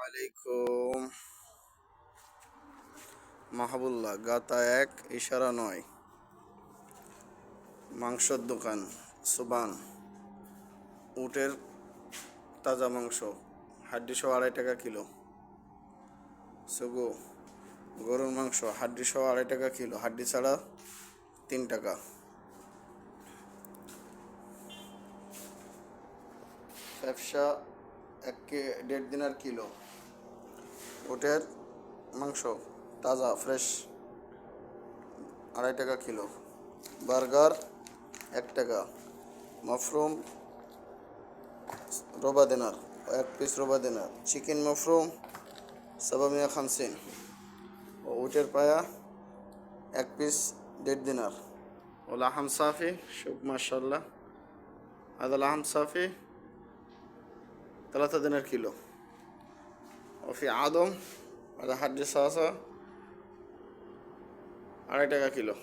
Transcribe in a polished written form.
আলাইকুম। মাহবুল্লাহ, গাতা এক, ইশারা নয়। মাংসর দোকান, সুবান। উটের তাজা মাংস, হাড্ডি সহ 2.5 টাকা কিলো। সুগো, গরুর মাংস, হাড্ডি সহ 2.5 টাকা কিলো, হাড্ডি ছাড়া 3 টাকা। ব্যবসা 1.5 দিনার কিলো। উটের মাংস তাজা ফ্রেশ 2.5 টাকা কিলো। বার্গার 1 টাকা। মাশরুম রবা দিনার, 1 পিস রবা দিনার। Chicken mushroom 750। ও উটের পায়া 1 পিস 1.5 দিনার। ও লাহাম সাফি شوف ما شاء الله، هذا لحم صافي 3 دينار كيلو. وفي عظم، هذا حد صاصة 2.5 টাকা কিলো।